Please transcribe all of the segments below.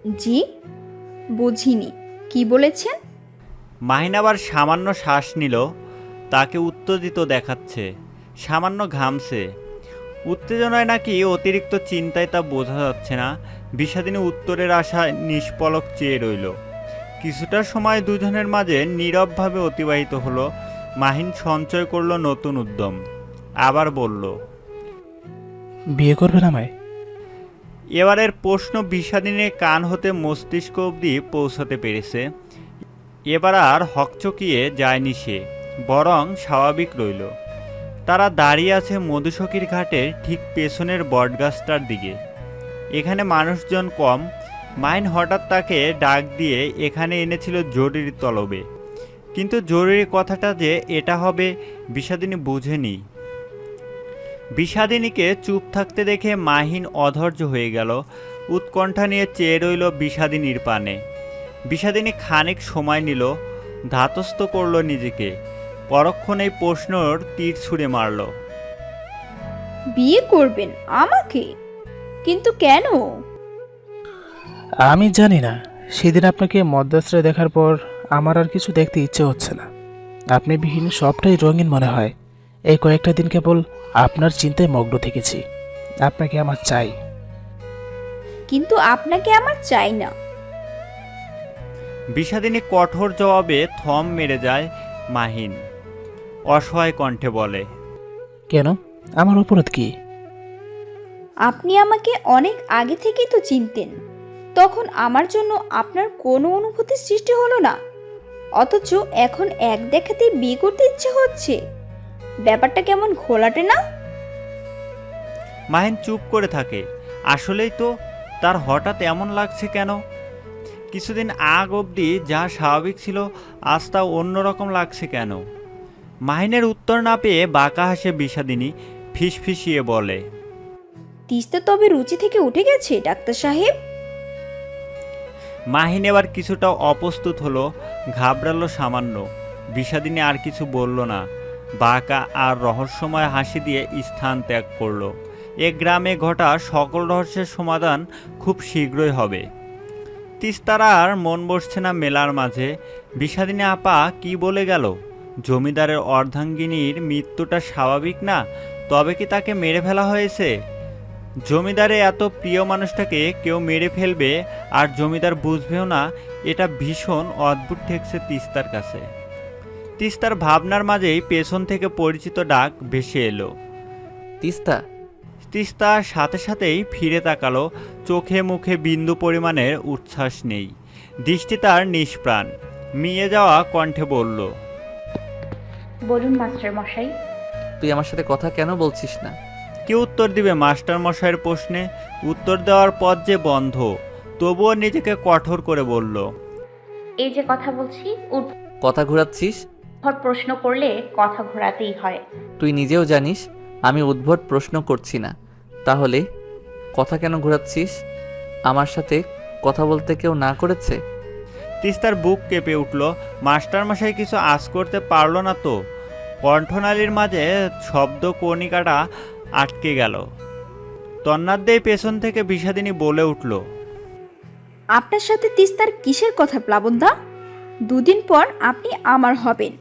জি, বুঝিনি, কি বলেছেন? মাহিন আবার সামান্য শ্বাস নিল। তাকে উত্তেজিত দেখাচ্ছে, সামান্য ঘামছে। উত্তেজনায় নাকি অতিরিক্ত চিন্তায় তা বোঝা যাচ্ছে না। বিষাদিনী উত্তরের আশায় নিষ্পলক চেয়ে রইল। কিছুটা সময় দুজনের মাঝে নীরবভাবে অতিবাহিত হলো। মাহিন সঞ্চয় করল নতুন উদ্যম, আবার বলল, বিয়ে করবেন আমায়? এবারের প্রশ্ন বিষাদিনীর কান হতে মস্তিষ্ক অবধি পৌঁছাতে পেরেছে। এবার আর হকচকিয়ে যায়নি সে, বরং স্বাভাবিক রইল। তারা দাঁড়িয়ে আছে মধুসখীর ঘাটের ঠিক পেছনের বটগাছটার দিকে। এখানে মানুষজন কম। মাইন হঠাৎ তাকে ডাক দিয়ে এখানে এনেছিল জরুরি তলবে, কিন্তু জরুরি কথাটা যে এটা হবে বিষাদিনী বুঝেনি। বিষাদিনীকে চুপ থাকতে দেখে মাহিন অধৈর্য হয়ে গেল। উৎকণ্ঠা নিয়ে চেয়ে রইল বিষাদিনীর পানে। বিষাদিনী খানিক সময় নিল, ধাতস্থ করল নিজেকে। পরক্ষণেই প্রশ্নর তীর ছুঁড়ে মারল। বিয়ে করবেন আমাকে? কিন্তু কেন? আমি জানি না, সেদিন আপনাকে মদ্যাশ্রয় দেখার পর আমার আর কিছু দেখতে ইচ্ছে হচ্ছে না। আপনি বিহীন সবটাই রঙিন মনে হয়। এই কয়েকটা দিন কেবল আপনার চিন্তায় মগ্ন থেকেছি। আপনাকে আমার চাই। কিন্তু আপনাকে আমার চাই না। বিষাদিনী কঠোর জবাবে থম মেরে যায়। মাহিন অসহায় কণ্ঠে বলে, কেন? আমার অপরাধ কি? আপনি আমাকে অনেক আগে থেকেই তো চিনতেন, তখন আমার জন্য আপনার কোনো অনুভূতির সৃষ্টি হলো না, অথচ এখন এক দেখাতেই বিয়ে করতে ইচ্ছে হচ্ছে। ব্যাপারটা কেমন ঘোলাটে না? মাহিন চুপ করে থাকে। আসলেই তো, তার হঠাৎ এমন লাগছে কেন? কিছুদিন আগ অবধি যা স্বাভাবিক ছিল, আজ তা অন্যরকম লাগছে কেন? মাহিনের উত্তর না পেয়ে বাঁকা হাসে বিষাদিনী, ফিসফিসিয়ে বলে, তিস্তা তবে রুচি থেকে উঠে গেছে ডাক্তার সাহেব? মাহিন এবার কিছুটা অপ্রস্তুত হলো, ঘাবড়ালো সামান্য। বিষাদিনী আর কিছু বলল না, বাঁকা আর রহস্যময় হাসি দিয়ে স্থান ত্যাগ করলো। এ গ্রামে ঘটা সকল রহস্যের সমাধান খুব শীঘ্রই হবে। তিস্তার আর মন বসছে না মেলার মাঝে। বিষাদিনী আপা কি বলে গেল? জমিদারের অর্ধাঙ্গিনীর মৃত্যুটা স্বাভাবিক না, তবে কি তাকে মেরে ফেলা হয়েছে? জমিদারে এত প্রিয় মানুষটাকে কেউ মেরে ফেলবে আর জমিদার বুঝবেও না, এটা ভীষণ অদ্ভুত ঠেকছে তিস্তার কাছে। তিস্তার ভাবনার মাঝেই পেছন থেকে পরিচিত ডাক ভেসে এলো। তিস্তা। তিস্তা সাথে সাথেই ফিরে তাকালো। চোখে মুখে বিন্দু পরিমাণের উচ্ছ্বাস নেই, দৃষ্টি তার নিষ্প্রাণ। মিয়ে যাওয়া কণ্ঠে বলল, বলুন মাস্টার মশাই। তুই আমার সাথে কথা কেন বলছিস না? কি উত্তর দিবে মাস্টার মশাইয়ের প্রশ্নে? উত্তর দেওয়ার পথ যে বন্ধ। তবুও নিজেকে কঠোর করে বলল, এই যে কথা বলছি, কথা ঘোরাচ্ছিস? উদ্ভট প্রশ্ন করলে কথা ঘোরাতেই হয়। তুই নিজেও জানিস আমি উদ্ভট প্রশ্ন করছি না, তাহলে কথা কেন ঘোরাচ্ছিস? আমার সাথে কথা বলতে কেউ না করেছে? তিস্তার বুক কেঁপে উঠল। মাস্টারমশাই কিছু আঁচ করতে পারল না তো? কণ্ঠনালীর মাঝে শব্দ কণিকাটা আটকে গেল। তন্নাদ্দেই পেছন থেকে বিষাদিনী বলে উঠল, আপনার সাথে তিস্তার কিসের কথা প্লাবনদা? দুদিন পর আপনি আমার হবেন,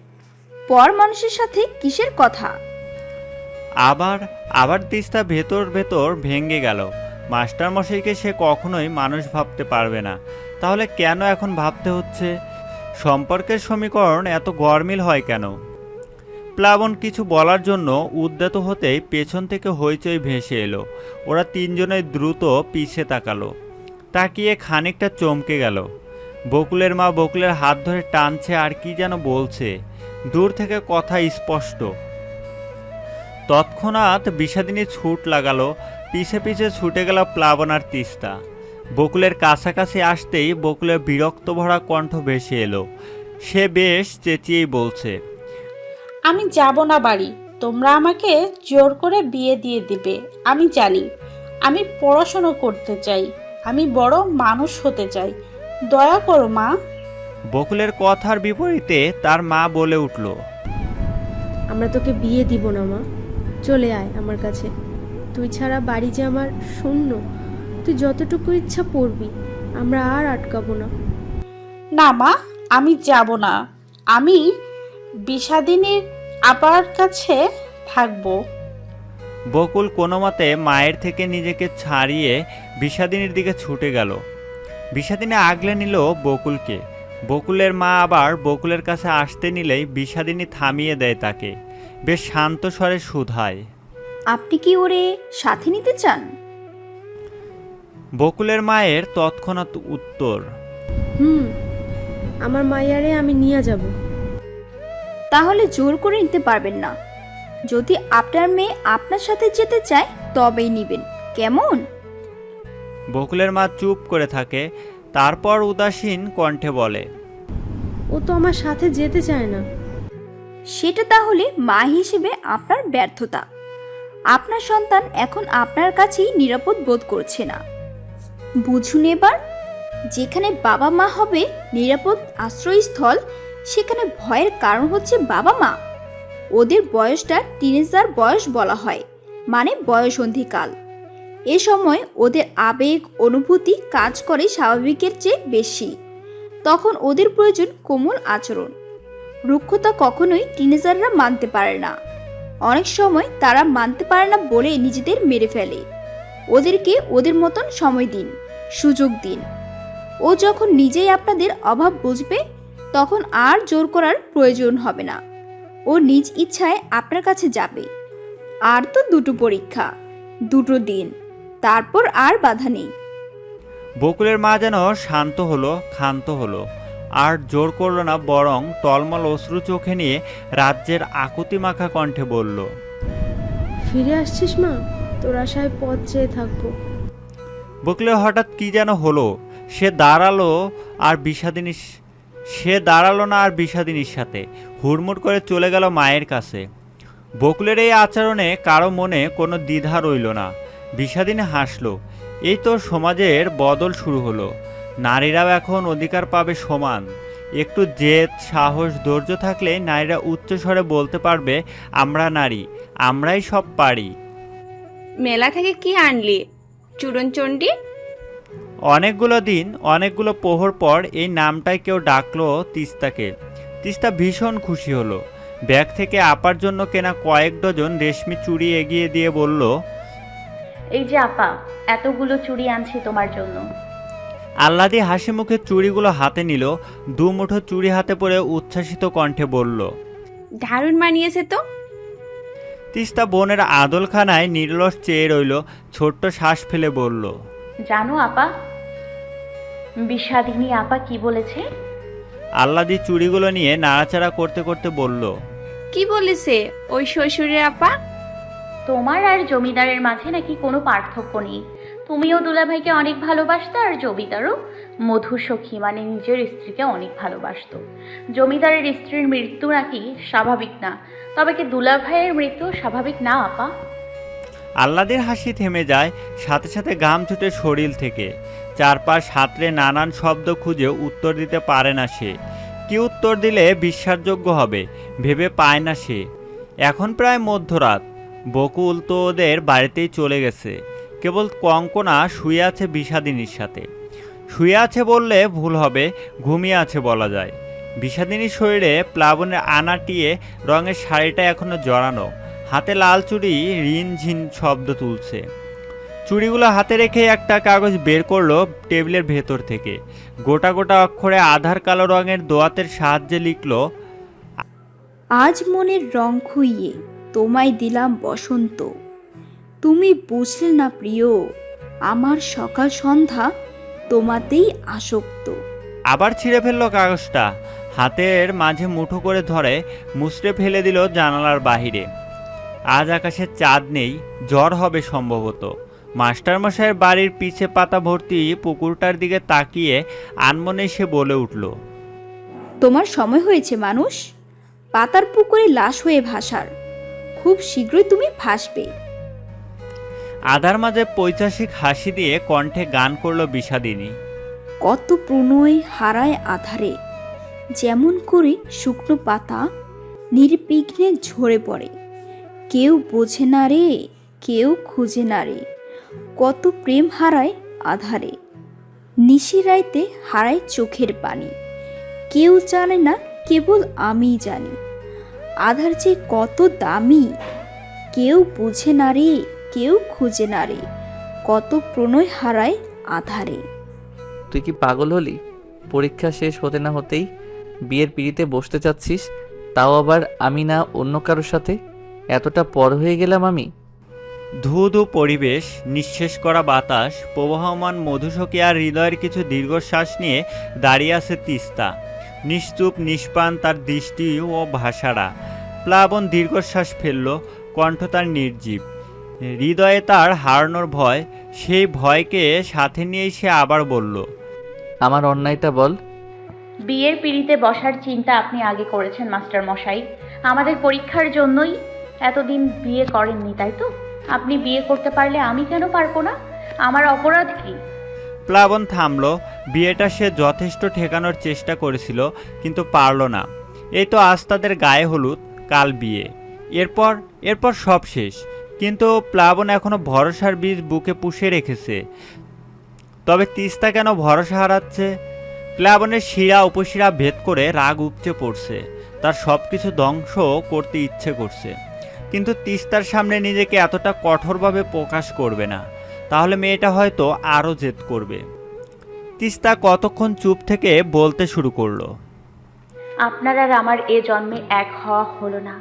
পর মানুষের সাথে কিসের কথা? আবার আবার তিস্তা ভেতর ভেতর ভেঙে গেল। মাস্টারমশাইকে সে কখনোই মানুষ ভাবতে পারবে না, তাহলে কেন এখন ভাবতে হচ্ছে? সম্পর্কের সমীকরণ এত গরমিল হয় কেন? প্লাবন কিছু বলার জন্য উদ্যত হতেই পেছন থেকে হইচই ভেসে এলো। ওরা তিনজনে দ্রুত পিছে তাকালো। তাকিয়ে খানিকটা চমকে গেল। বকুলের মা বকুলের হাত ধরে টানছে আর কি যেন বলছে, দূর থেকে কথা স্পষ্ট। তৎক্ষণাৎ বিষাদিনী ছুট লাগালো। পিছে পিছে ছুটে গেল প্লাবন আর তিস্তা। বকুলের কাছাকাছি আসতেই বকুলের বিরক্ত ভরা কণ্ঠ ভেসে এলো। সে বেশ চেঁচিয়েই বলছে, আমি যাব না বাড়ি। তোমরা আমাকে জোর করে বিয়ে দিয়ে দিবে। আমি জানি, আমি পড়াশোনা করতে চাই, আমি বড় মানুষ হতে চাই। দয়া করো মা। বকুলের কথার বিপরীতে তার মা বলে উঠল, আমরা তোকে বিয়ে দিব না মা, চলে আয় আমার কাছে। তুই ছাড়া বাড়ি যে আমার শূন্য, তুই যতটুকু ইচ্ছা পড়বি, আমরা আর আটকাবো না। না মা, আমি যাব না। আমি বিষাদিনীর আপার কাছে থাকবো। বকুল কোনো মতে মায়ের থেকে নিজেকে ছাড়িয়ে বিষাদিনীর দিকে ছুটে গেল। বিষাদিনী আগলে নিল বকুলকে। বকুলের মা আবার বকুলের কাছে আসতে নিলেই বিষাদিনী থামিয়ে দেয় তাকে। বেশ শান্ত স্বরে শুধায়, আপনি কি ওরে সাথে নিতে চান? বকুলের মায়ের তৎক্ষণাৎ উত্তর, আমার মাইয়ারে আমি নিয়ে যাব। তাহলে জোর করে নিতে পারবেন না। যদি আপনার মেয়ে আপনার সাথে যেতে চায় তবেই নিবেন, কেমন? বকুলের মা চুপ করে থাকে, তারপর উদাসীন কণ্ঠে বলে, ও তো আমার সাথে যেতে চায় না। সেটা তাহলে মা হিসেবে আপনার ব্যর্থতা। আপনার সন্তান এখন আপনার কাছেই নিরাপদ বোধ করছে না। বুঝুন এবার, যেখানে বাবা মা হবে নিরাপদ আশ্রয়স্থল, সেখানে ভয়ের কারণ হচ্ছে বাবা মা। ওদের বয়সটা টিনেজার বয়স বলা হয়, মানে বয়সন্ধিকাল। এ সময় ওদের আবেগ অনুভূতি কাজ করে স্বাভাবিকের চেয়ে বেশি। তখন ওদের প্রয়োজন কোমল আচরণ। রুক্ষতা কখনোই টিনেজাররা মানতে পারে না। অনেক সময় তারা মানতে পারে না বলে নিজেদের মেরে ফেলে। ওদেরকে ওদের মতন সময় দিন, সুযোগ দিন। ও যখন নিজেই আপনাদের অভাব বুঝবে, তখন আর জোর করার প্রয়োজন হবে না। ও নিজ ইচ্ছায় আপনার কাছে যাবে। আর তো দুটো পরীক্ষা, দুটো দিন, তারপর আর বাধা নেই। বকুলের মা যেন শান্ত হলো, ক্ষান্ত হলো, আর জোর করল না, বরং টলমল অশ্রু চোখে নিয়ে রাজ্যের আকুতি মাখা কণ্ঠে বলল, ফিরে আসছিস মা? তোর আশায় পথ চেয়ে থাকবো। বকুলের হঠাৎ কি যেন হলো, সে দাঁড়ালো না আর বিষাদিনীর সাথে হুড়মুড় করে চলে গেল মায়ের কাছে। বকুলের এই আচরণে কারো মনে কোনো দ্বিধা রইল না। বিষাদিনী হাসল। এই তো সমাজের বদল শুরু হলো। নারীরাও এখন অধিকার পাবে সমান। একটু জেদ, সাহস, ধৈর্য থাকলে নারীরা উচ্চস্বরে বলতে পারবে, আমরা নারী, আমরাই সব পারি। মেলা থেকে কি আনলি? চূড়নচণ্ডী? অনেকগুলো প্রহর পর এই নামটায় কেউ ডাকলো তিস্তাকে। তিস্তা ভীষণ খুশি হলো। ব্যাগ থেকে আপার জন্য কেনা কয়েক ডজন রেশমি চুড়ি এগিয়ে দিয়ে বলল, এই যে আপা, এতগুলো চুড়ি আনছি তোমার জন্য। আহ্লাদি হাসি মুখে চুড়িগুলো হাতে নিল। দুমুঠো চুড়ি হাতে পরে উচ্ছ্বাসিত কণ্ঠে বলল, দারুণ মানিয়েছে তো। তিস্তা বোনের আদলখানায় নির্লস চেয়ে রইল, ছোট্ট শ্বাস ফেলে বলল, জানো আপা, বিষাদিনী আপা কি বলেছে? আহ্লাদি চুড়িগুলো নিয়ে নাড়াচাড়া করতে করতে বলল, কি বলেছে ওই শ্বশুরের আপা? তোমার আর জমিদারের মাঝে নাকি কোনো পার্থক্য নেই। তুমিও দুলাভাইকে অনেক ভালোবাসতে, আর জমিদারও মধু সখী মানে নিজের স্ত্রীকে অনেক ভালোবাসতো। জমিদারের স্ত্রীর মৃত্যু নাকি স্বাভাবিক না, তবে কি দুলাভাইয়ের মৃত্যু স্বাভাবিক না আপা? আহ্লাদের হাসি থেমে যায়, সাথে সাথে ঘাম ছুটে শরীর থেকে। চারপাশ হাতড়ে নানান শব্দ খুঁজে উত্তর দিতে পারে না সে। কি উত্তর দিলে বিশ্বাসযোগ্য হবে ভেবে পায় না সে। এখন প্রায় মধ্যরাত। বকুল তো ওদের বাড়িতেই চলে গেছে। কেবল কঙ্কনা শুয়ে আছে বিষাদিনীর সাথে। শুয়ে আছে বললে ভুল হবে, ঘুমিয়ে আছে বলা যায়। বিষাদিনীর শরীরে প্লাবনের আনাটিয়ে রঙের শাড়িটা এখনো জড়ানো, হাতে লাল চুড়ি রিনঝিন শব্দ তুলছে। চুড়িগুলো হাতে রেখে একটা কাগজ বের করলো টেবিলের ভেতর থেকে। গোটা গোটা অক্ষরে আধার কালো রঙের দোয়াতের সাহায্যে লিখলো, আজ মনের রং খুইয়ে তোমায় দিলাম বসন্ত। তুমি বুঝলে না প্রিয়, আমার সকাল সন্ধ্যা তোমাতেই আসক্ত। আবার ছিঁড়ে ফেললো কাগজটা, হাতের মাঝে মুঠো করে ধরে মুচড়ে ফেলে দিল জানালার বাহিরে। আজ আকাশে চাঁদ নেই, ঝড় হবে সম্ভবত। মাস্টারমশাইয়ের বাড়ির পিছে পাতা ভর্তি পুকুরটার দিকে তাকিয়ে আনমনে সে বলে উঠল, তোমার সময় হয়েছে মানুষ, পাতার পুকুরে লাশ হয়ে ভাসার। খুব শীঘ্রই তুমি ভাসবে। আধার মাঝে পৈশাসিক হাসি দিয়ে কণ্ঠে গান করলো বিষাদিনী। কত প্রণয় হারায় আধারে, যেমন করে শুকনো পাতা নির্বিঘ্নে ঝরে পড়ে। কেউ বোঝে না রে, কেউ খুঁজে না রে, কত প্রেম হারায় আধারে। নিশিরাইতে হারায় চোখের পানি। কেউ জানে না, কেবল আমিই জানি। আধার যে কত দামি, কেউ বুঝে না রে, কেউ খুঁজে না রে, কত প্রণয় হারায় আধারে। তুই কি পাগল হলি? পরীক্ষা শেষ হতে না হতেই বিয়ের পিঁড়িতে বসতে চাচ্ছিস, তাও আবার আমি না অন্য কারোর সাথে? এতটা পর হয়ে গেলাম আমি? ধু ধু পরিবেশ, নিঃশেষ করা বাতাস, প্রবাহমান মধুসখী আর হৃদয়ের কিছু দীর্ঘশ্বাস নিয়ে দাঁড়িয়ে আছে তিস্তা। নিশ্চুপ নিষ্পান তার দৃষ্টি ও ভাষারা। প্লাবন দীর্ঘশ্বাস ফেলল, কণ্ঠ তার নির্জীব। হৃদয়ে তার হারানোর ভয়, সেই ভয়কে সাথে নিয়েই সে আবার বলল, আমার অন্যায়টা বল। বিয়ের পিঁড়িতে বসার চিন্তা আপনি আগে করেছেন মাস্টার মশাই। আমাদের পরীক্ষার জন্যই এতদিন বিয়ে করেননি, তাই তো? আপনি বিয়ে করতে পারলে আমি কেন পারবো না? আমার অপরাধ কি? প্লাবন থামল। বিয়েটা সে যথেষ্ট ঠেকানোর চেষ্টা করেছিল, কিন্তু পারল না। এই তো আজ তাদের গায়ে হলুদ, কাল বিয়ে, এরপর সব শেষ। কিন্তু প্লাবন এখনো ভরসার বীজ বুকে পুষে রেখেছে। তবে তিস্তা কেন ভরসা হারাচ্ছে? প্লাবনের শিরা উপশিরা ভেদ করে রাগ উপচে পড়ছে। তার সব কিছু ধ্বংস করতে ইচ্ছে করছে, কিন্তু তিস্তার সামনে নিজেকে এতটা কঠোরভাবে প্রকাশ করবে না, তাহলে মেয়েটা হয়তো আরও জেদ করবে। তিস্তা কতক্ষণ চুপ থেকে বলতে শুরু করলো, আপনার আর আমার এ জন্মে এক হওয়া হলো না।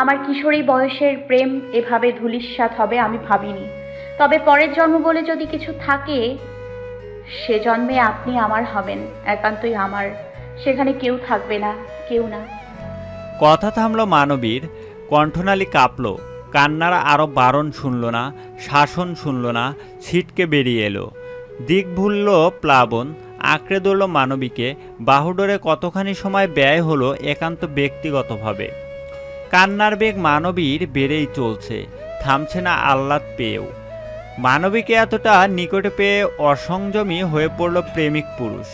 আমার কিশোরী বয়সের প্রেম এভাবে ধূলিসাৎ হবে আমি ভাবিনি। তবে পরের জন্ম বলে যদি কিছু থাকে, সে জন্মে আপনি আমার হবেন, একান্তই আমার। সেখানে কেউ থাকবে না, কেউ না। কথা থামল মানবীর, কণ্ঠনালী কাঁপল। কান্নার আরও বারণ শুনল না, শাসন শুনল না, ছিটকে বেরিয়ে এলো। দিক ভুলল প্লাবন, আঁকড়ে ধরল মানবীকে। বাহুডোরে কতখানি সময় ব্যয় হলো একান্ত ব্যক্তিগতভাবে। কান্নার বেগ মানবীর বেড়েই চলছে, থামছে না আহ্লাদ পেয়েও। মানবীকে এতটা নিকটে পেয়ে অসংযমী হয়ে পড়ল প্রেমিক পুরুষ।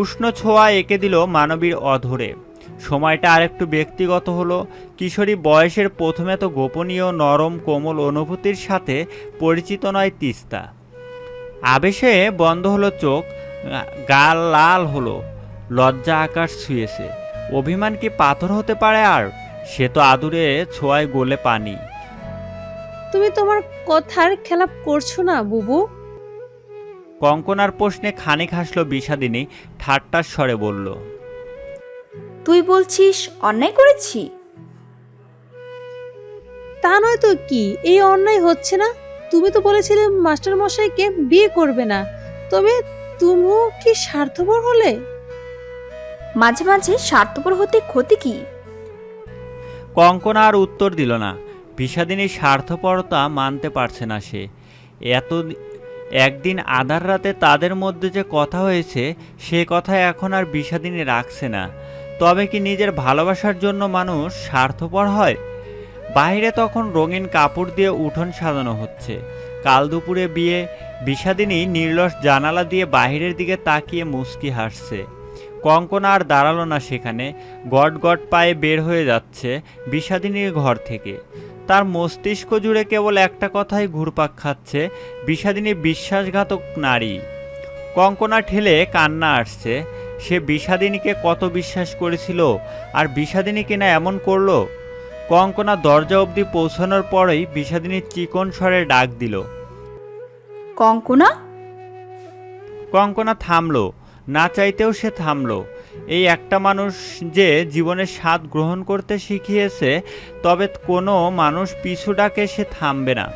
উষ্ণ ছোঁয়া এঁকে দিল মানবীর অধরে। সময়টা আরেকটু ব্যক্তিগত হলো। কিশোরী বয়সের প্রথমে তো গোপনীয় নরম কোমল অনুভূতির সাথে পরিচিত নয় তিস্তা। আবেশে বন্ধ হলো চোখ, গাল লাল হলো, লজ্জা আকাশ ছুঁয়েছে। অভিমান কি পাথর হতে পারে আর? সে তো আদুরে ছোঁয়ায় গলে পানি। তুমি তোমার কথার খেলাপ করছো না বুবু? কঙ্কনার প্রশ্নে খানিক হাসল বিষাদিনী, ঠাট্টার স্বরে বলল, তুই বলছিস অন্যায় করেছি? তা নয় তো কি, এই অন্যায় হচ্ছে না? তুমি তো বলেছিলে মাস্টার মশাইকে বিয়ে করবে না, তবে তুমিও কি স্বার্থপর হলে? মাঝে মাঝে স্বার্থপর হতে ক্ষতি কি? কঙ্কনা আর উত্তর দিল না। বিষাদিনীর স্বার্থপরতা মানতে পারছে না সে। একদিন আধার রাতে তাদের মধ্যে যে কথা হয়েছে, সে কথা এখন আর বিষাদিনী রাখছে না। তবে কি নিজের ভালোবাসার জন্য মানুষ স্বার্থপর হয়? বাইরে তখন রঙিন কাপড় দিয়ে উঠোন সাজানো হচ্ছে। কাল দুপুরে বিয়ে। বিষাদিনী নির্লস জানালা দিয়ে বাহিরের দিকে তাকিয়ে মুচকি হাসছে। কঙ্কনা আর দাঁড়ালো না সেখানে, গট গট পায়ে বের হয়ে যাচ্ছে বিষাদিনীর ঘর থেকে। তার মস্তিষ্ক জুড়ে কেবল একটা কথাই ঘুরপাক খাচ্ছে, বিষাদিনী বিশ্বাসঘাতক নারী। কঙ্কনা ঠেলে কান্না আসছে। সে বিষাদিনীকে কত বিশ্বাস করেছিল, আর বিষাদিনী কিনা এমন করলো। কঙ্কনা দরজা অবধি পৌঁছানোর পরেই বিষাদিনীর চিকন স্বরে ডাক দিল, কঙ্কনা। কঙ্কনা থামলো, না চাইতেও সে থামলো। এই একটা মানুষ যে জীবনের স্বাদ গ্রহণ করতে শিখিয়েছে, তবে কোনো মানুষ পিছু ডাকে সে থামবে না।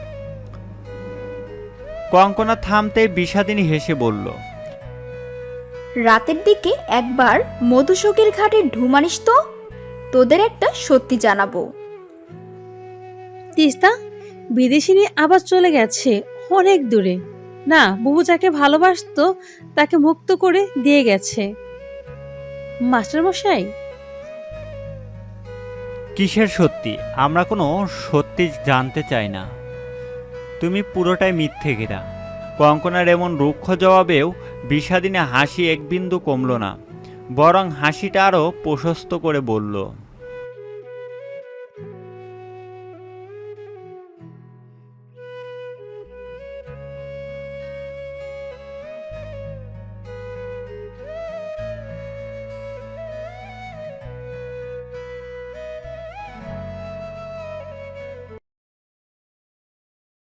কঙ্কনা থামতেই বিষাদিনী হেসে বলল, রাতের দিকে একবার মধুসখীর ঘাটে ঢুমানিস তো, তোদের একটা সত্যি জানাবো। তিস্তা বিদেশিনী আবার চলে গেছে অনেক দূরে। না, বুবু যাকে ভালোবাসতো তাকে মুক্ত করে দিয়ে গেছে। মাস্টার মশাই, কিসের সত্যি? আমরা কোনো সত্যি জানতে চাই না, তুমি পুরোটাই মিথ্যে ঘেরা। কঙ্কনার এমন রুক্ষ জবাবেও বিষাদিনী হাসি এক বিন্দু কমল না, বরং হাসিটা আরও প্রশস্ত করে বলল,